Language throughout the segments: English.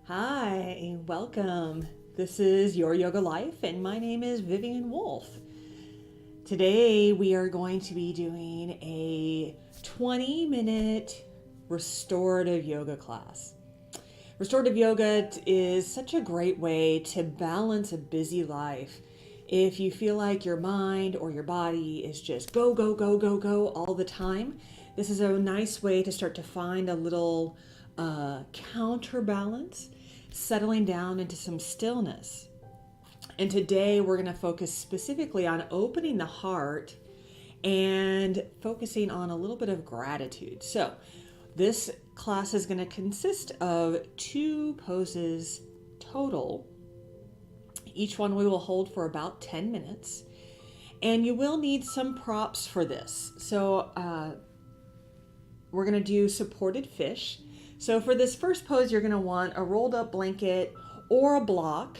Hi, welcome. This is Your Yoga Life, and my name is Viviane Wolfe. Today we are going to be doing a 20-minute restorative yoga class. Restorative yoga is such a great way to balance a busy life. If you feel like your mind or your body is just go, go, go, go, go all the time, this is a nice way to start to find a little counterbalance, settling down into some stillness. And today we're going to focus specifically on opening the heart and focusing on a little bit of gratitude. So, this class is going to consist of 2 poses total. Each one we will hold for about 10 minutes. And you will need some props for this. So, we're going to do supported fish. So, for this first pose, you're going to want a rolled up blanket or a block,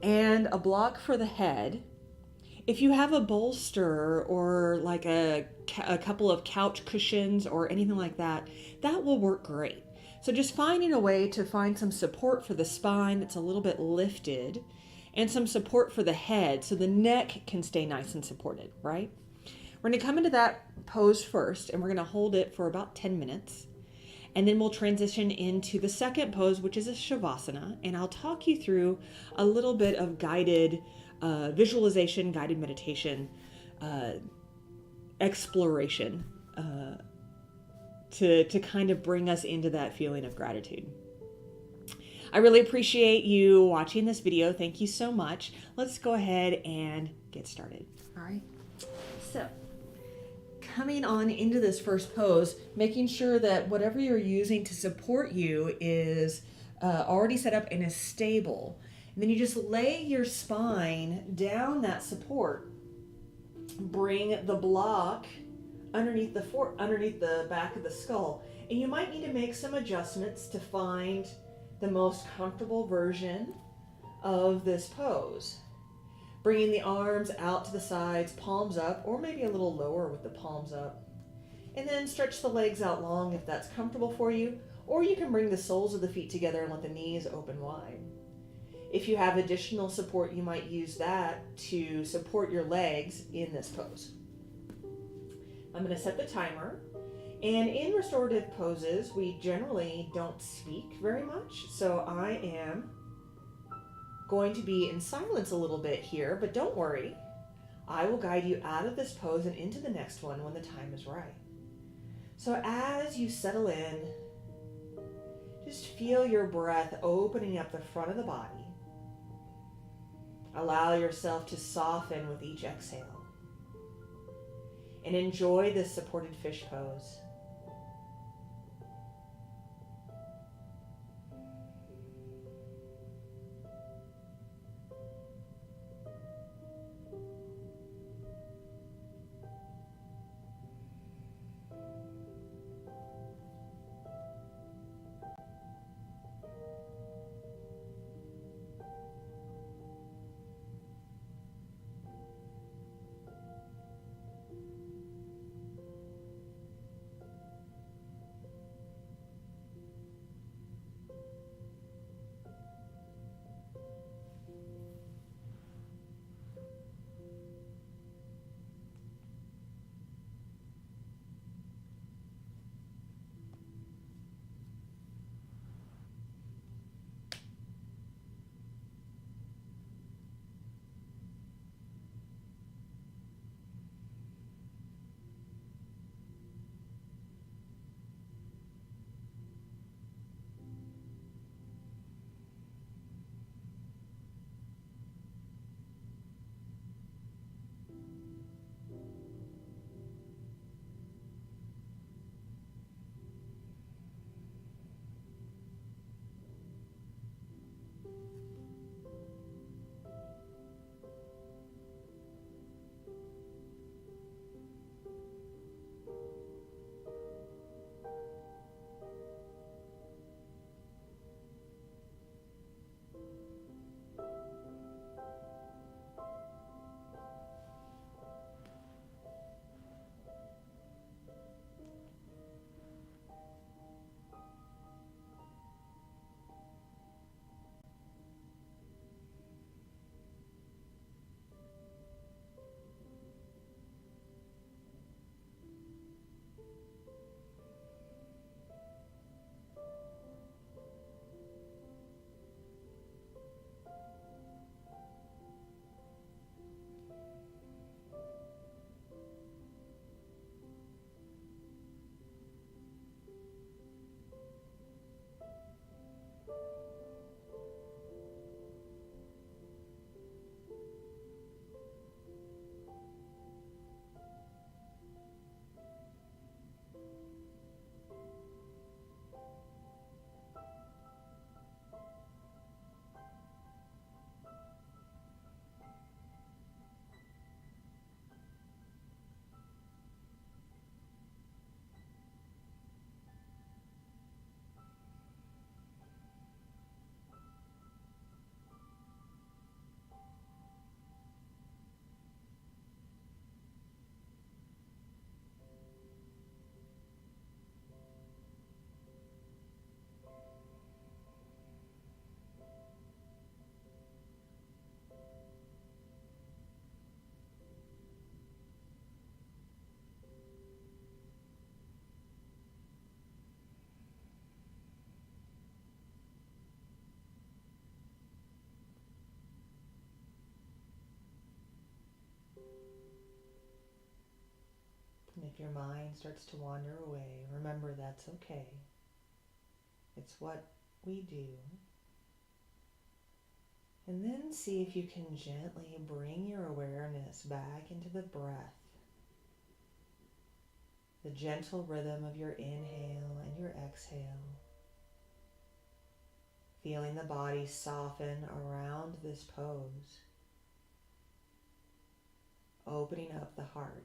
and a block for the head. If you have a bolster or like a couple of couch cushions or anything like that, that will work great. So just finding a way to find some support for the spine that's a little bit lifted and some support for the head so the neck can stay nice and supported, right? We're going to come into that pose first, and we're going to hold it for about 10 minutes. And then we'll transition into the second pose, which is a Shavasana. And I'll talk you through a little bit of guided visualization, guided meditation, exploration to kind of bring us into that feeling of gratitude. I really appreciate you watching this video. Thank you so much. Let's go ahead and get started. All right. So, coming on into this first pose, making sure that whatever you're using to support you is already set up and is stable. And then you just lay your spine down that support. Bring the block underneath the back of the skull. And you might need to make some adjustments to find the most comfortable version of this pose. Bringing the arms out to the sides, palms up, or maybe a little lower with the palms up. And then stretch the legs out long if that's comfortable for you, or you can bring the soles of the feet together and let the knees open wide. If you have additional support, you might use that to support your legs in this pose. I'm going to set the timer. And in restorative poses, we generally don't speak very much, so I am going to be in silence a little bit here, but don't worry. I will guide you out of this pose and into the next one when the time is right. So as you settle in, just feel your breath opening up the front of the body. Allow yourself to soften with each exhale. And enjoy this supported fish pose. your mind starts to wander away, remember that's okay. It's what we do. And then see if you can gently bring your awareness back into the breath. The gentle rhythm of your inhale and your exhale. Feeling the body soften around this pose. Opening up the heart.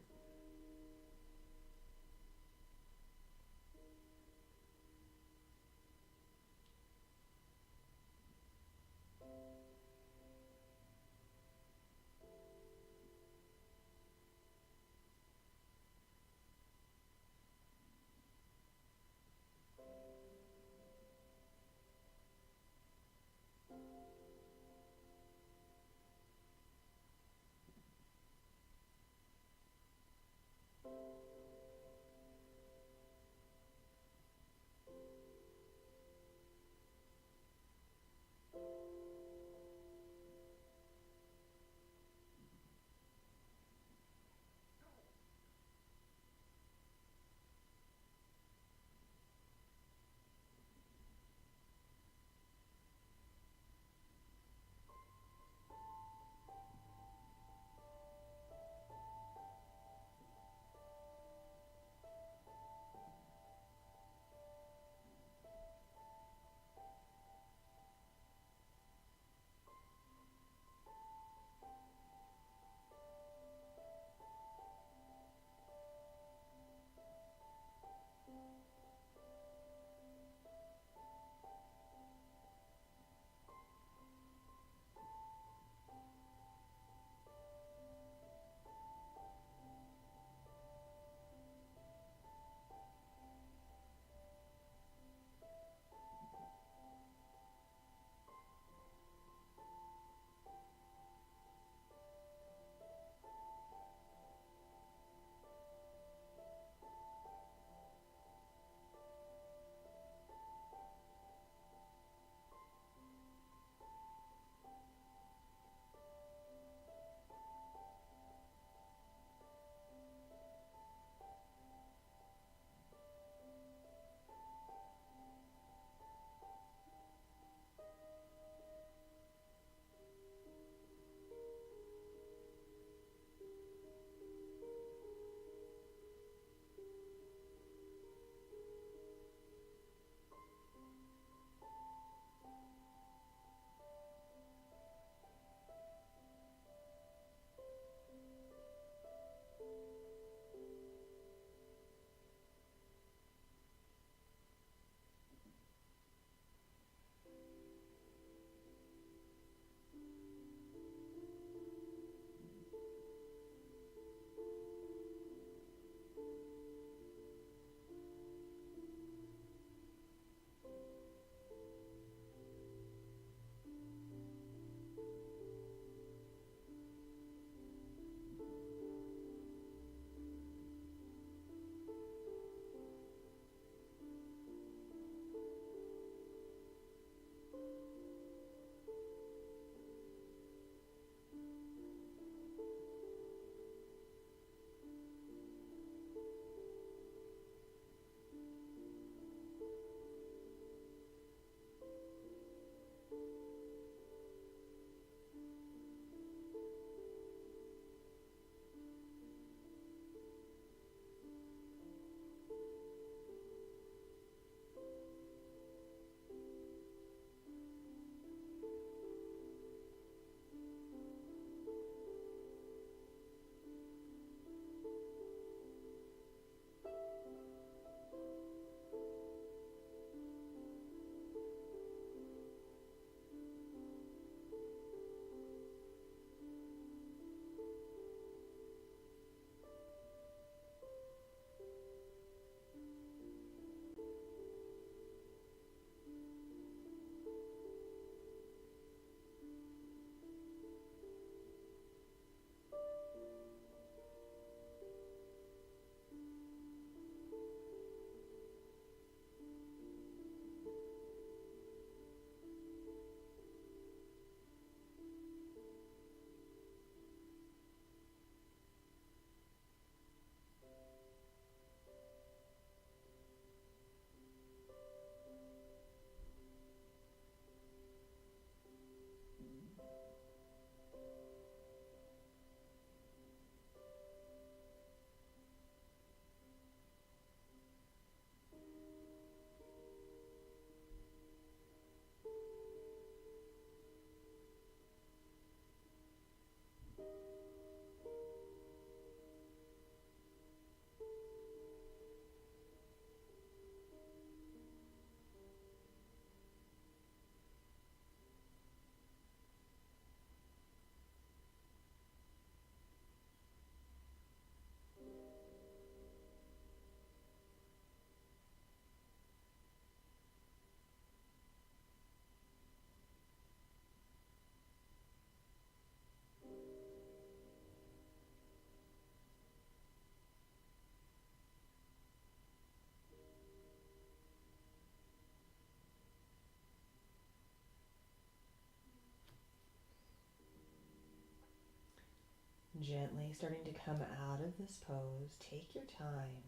Gently starting to come out of this pose. Take your time.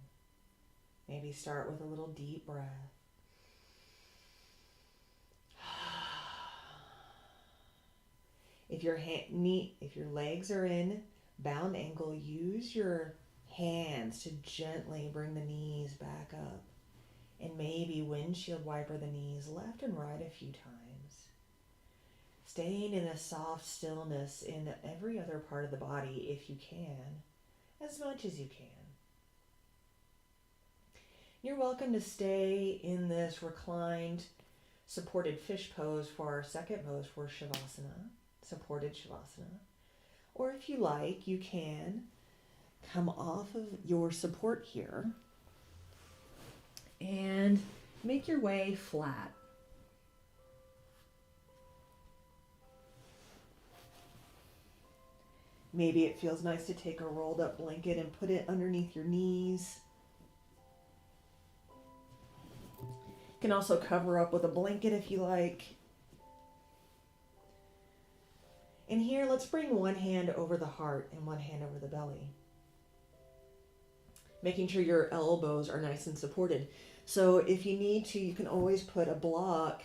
Maybe start with a little deep breath. If your legs are in bound ankle, use your hands to gently bring the knees back up. And maybe windshield wiper the knees left and right a few times. Staying in a soft stillness in every other part of the body if you can, as much as you can. You're welcome to stay in this reclined, supported fish pose for our second pose for Shavasana, supported Shavasana. Or if you like, you can come off of your support here and make your way flat. Maybe it feels nice to take a rolled up blanket and put it underneath your knees. You can also cover up with a blanket if you like. And here, let's bring one hand over the heart and one hand over the belly. Making sure your elbows are nice and supported. So if you need to, you can always put a block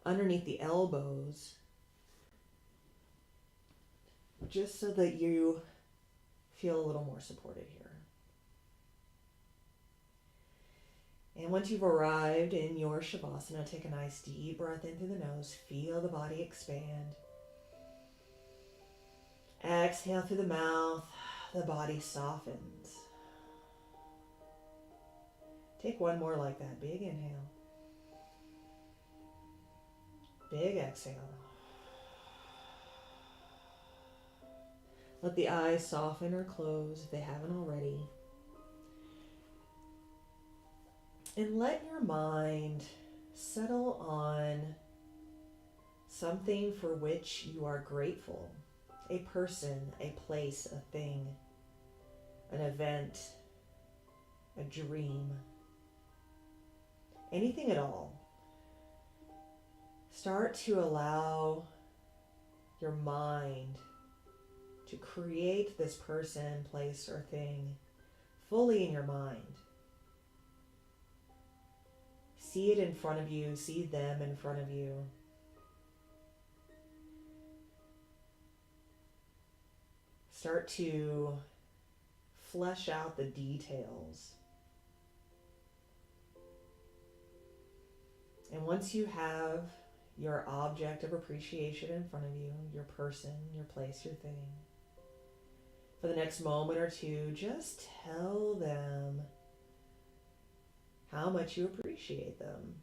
underneath the elbows, just so that you feel a little more supported here. And once you've arrived in your Shavasana, take a nice deep breath in through the nose. Feel the body expand. Exhale through the mouth. The body softens. Take one more like that. Big inhale. Big exhale. Let the eyes soften or close if they haven't already. And let your mind settle on something for which you are grateful. A person, a place, a thing, an event, a dream, anything at all. Start to allow your mind to create this person, place, or thing fully in your mind. See it in front of you, see them in front of you. Start to flesh out the details. And once you have your object of appreciation in front of you, your person, your place, your thing, for the next moment or two, just tell them how much you appreciate them.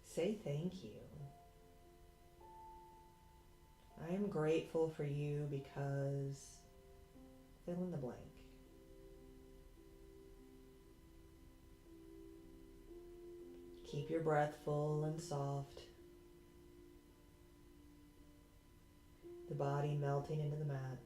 Say thank you. I am grateful for you because fill in the blank. Keep your breath full and soft. The body melting into the mat.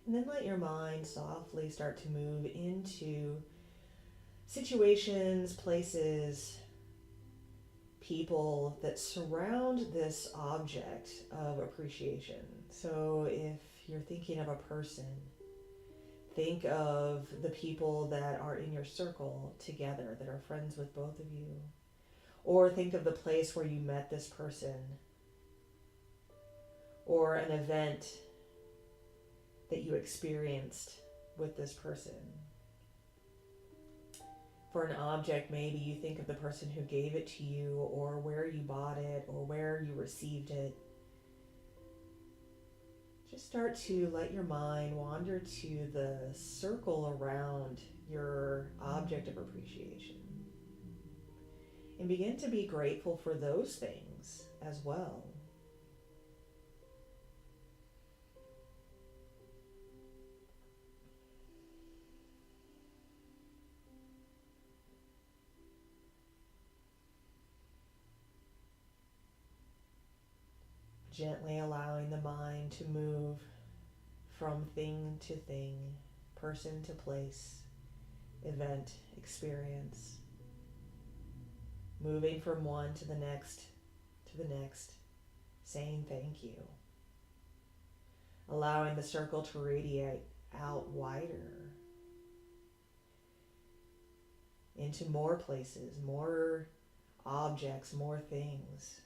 And then let your mind softly start to move into situations, places, people that surround this object of appreciation. So if you're thinking of a person, think of the people that are in your circle together, that are friends with both of you. Or think of the place where you met this person, or an event that you experienced with this person. For an object, maybe you think of the person who gave it to you, or where you bought it, or where you received it. Just start to let your mind wander to the circle around your object of appreciation. And begin to be grateful for those things as well. Gently allowing the mind to move from thing to thing, person to place, event, experience, moving from one to the next, saying thank you, allowing the circle to radiate out wider into more places, more objects, more things.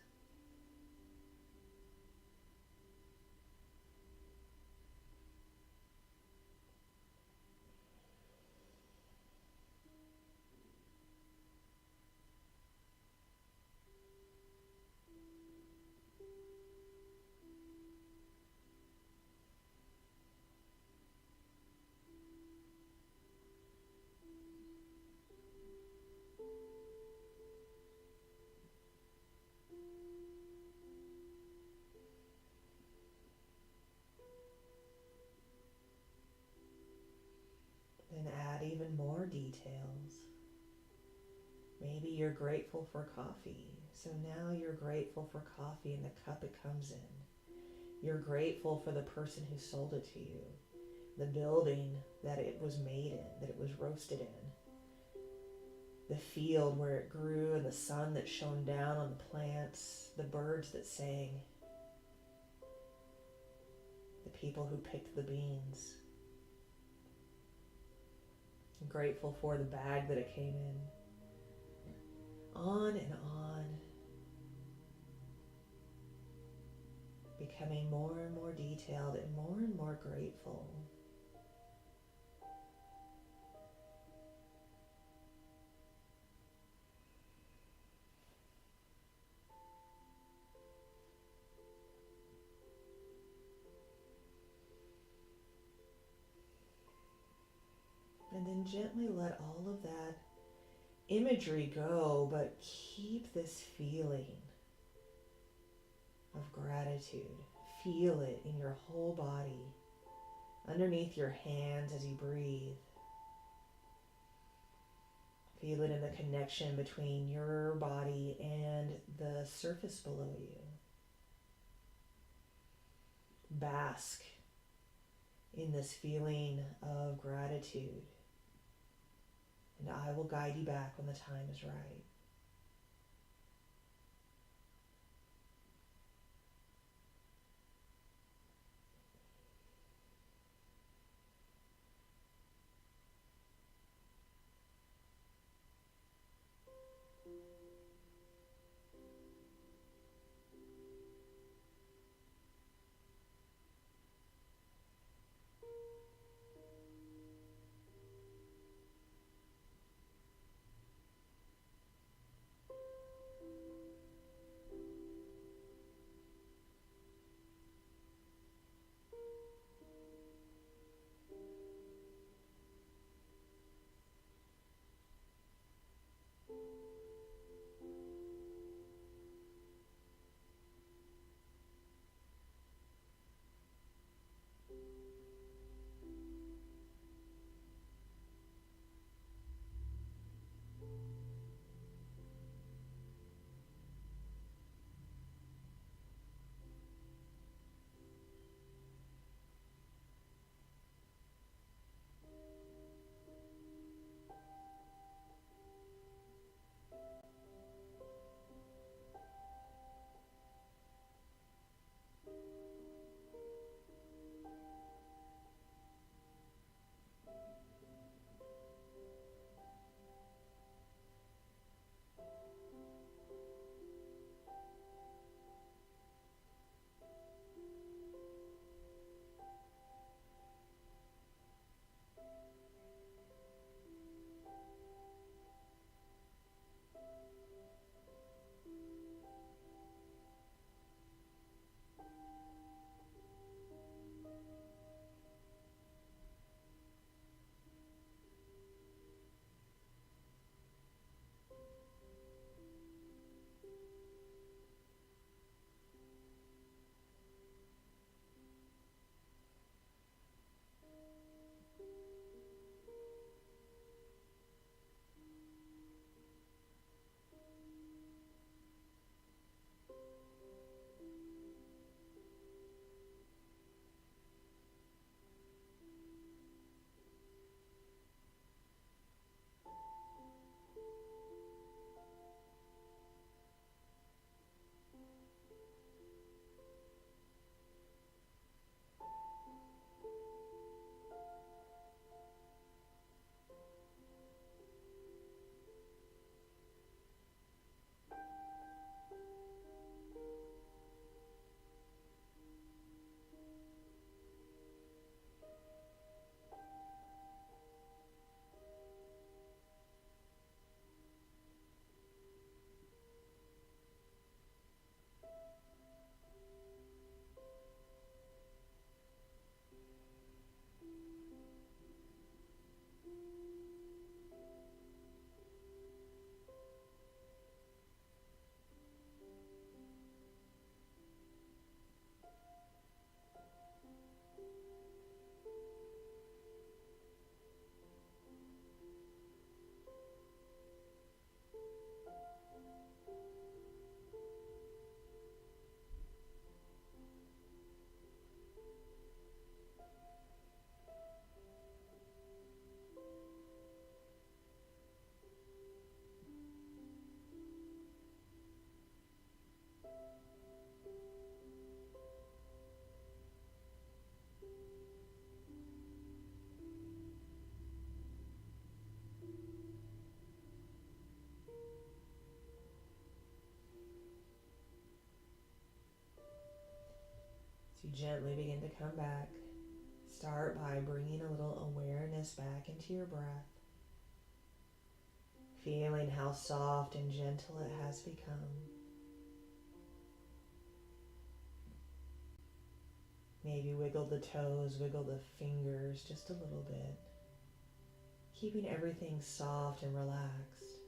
Then add even more details. Maybe you're grateful for coffee. So now you're grateful for coffee and the cup it comes in. You're grateful for the person who sold it to you, the building that it was made in, that it was roasted in, the field where it grew and the sun that shone down on the plants, the birds that sang, the people who picked the beans. I'm grateful for the bag that it came in. On and on, becoming more and more detailed and more grateful. And then gently let all of that imagery go, but keep this feeling of gratitude. Feel it in your whole body, underneath your hands as you breathe. Feel it in the connection between your body and the surface below you. Bask in this feeling of gratitude. And I will guide you back when the time is right. Gently begin to come back. Start by bringing a little awareness back into your breath. Feeling how soft and gentle it has become. Maybe wiggle the toes, wiggle the fingers just a little bit. Keeping everything soft and relaxed.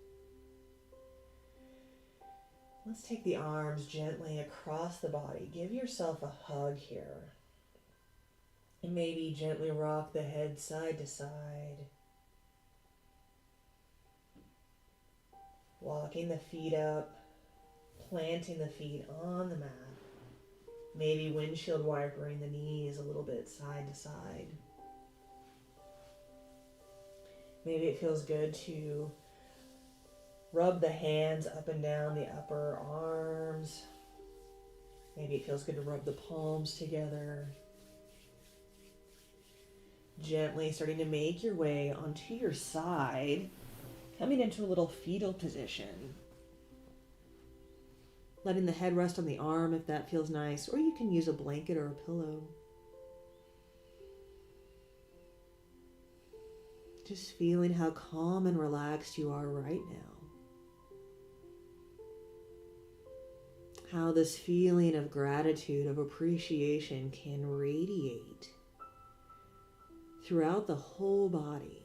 Let's take the arms gently across the body. Give yourself a hug here. And maybe gently rock the head side to side. Walking the feet up, planting the feet on the mat. Maybe windshield wipering the knees a little bit side to side. Maybe it feels good to rub the hands up and down the upper arms. Maybe it feels good to rub the palms together. Gently starting to make your way onto your side, coming into a little fetal position. Letting the head rest on the arm if that feels nice, or you can use a blanket or a pillow. Just feeling how calm and relaxed you are right now. How this feeling of gratitude, of appreciation can radiate throughout the whole body.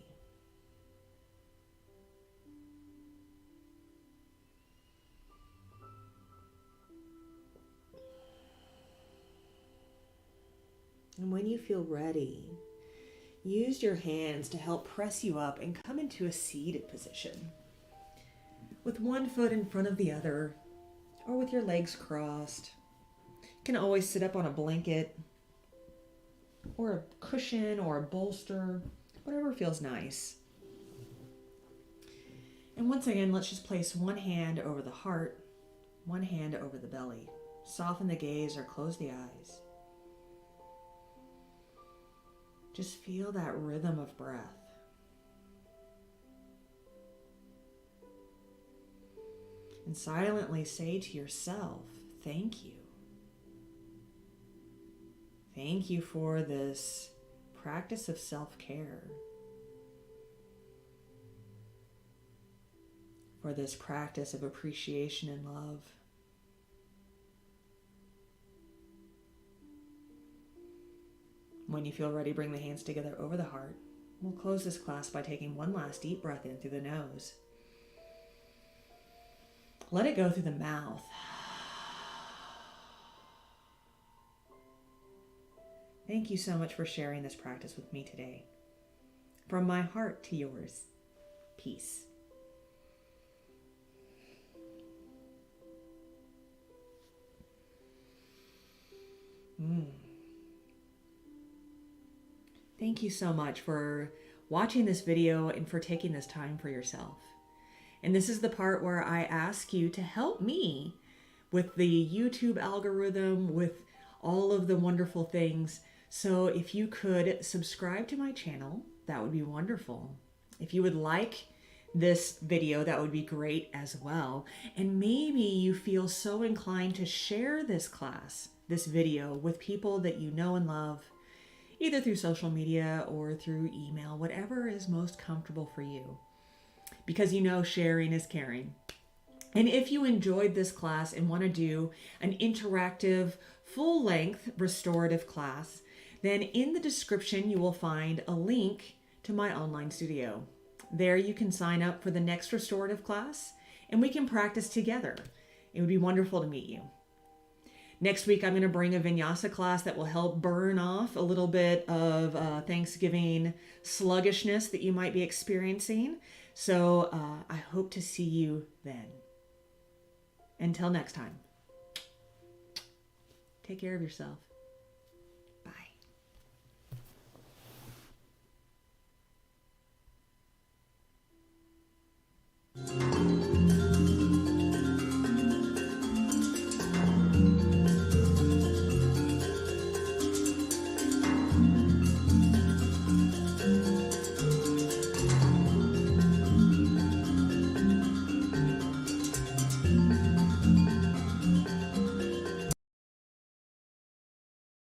And when you feel ready, use your hands to help press you up and come into a seated position. With one foot in front of the other, or with your legs crossed. You can always sit up on a blanket, or a cushion, or a bolster, whatever feels nice. And once again, let's just place one hand over the heart, one hand over the belly. Soften the gaze or close the eyes. Just feel that rhythm of breath. And silently say to yourself, thank you. Thank you for this practice of self-care. For this practice of appreciation and love. When you feel ready, bring the hands together over the heart. We'll close this class by taking one last deep breath in through the nose. Let it go through the mouth. Thank you so much for sharing this practice with me today. From my heart to yours, peace. Thank you so much for watching this video and for taking this time for yourself. And this is the part where I ask you to help me with the YouTube algorithm, with all of the wonderful things. So if you could subscribe to my channel, that would be wonderful. If you would like this video, that would be great as well. And maybe you feel so inclined to share this class, this video, with people that you know and love, either through social media or through email, whatever is most comfortable for you. Because you know sharing is caring. And if you enjoyed this class and want to do an interactive, full-length restorative class, then in the description you will find a link to my online studio. There you can sign up for the next restorative class and we can practice together. It would be wonderful to meet you. Next week, I'm going to bring a vinyasa class that will help burn off a little bit of Thanksgiving sluggishness that you might be experiencing. So I hope to see you then. Until next time, take care of yourself.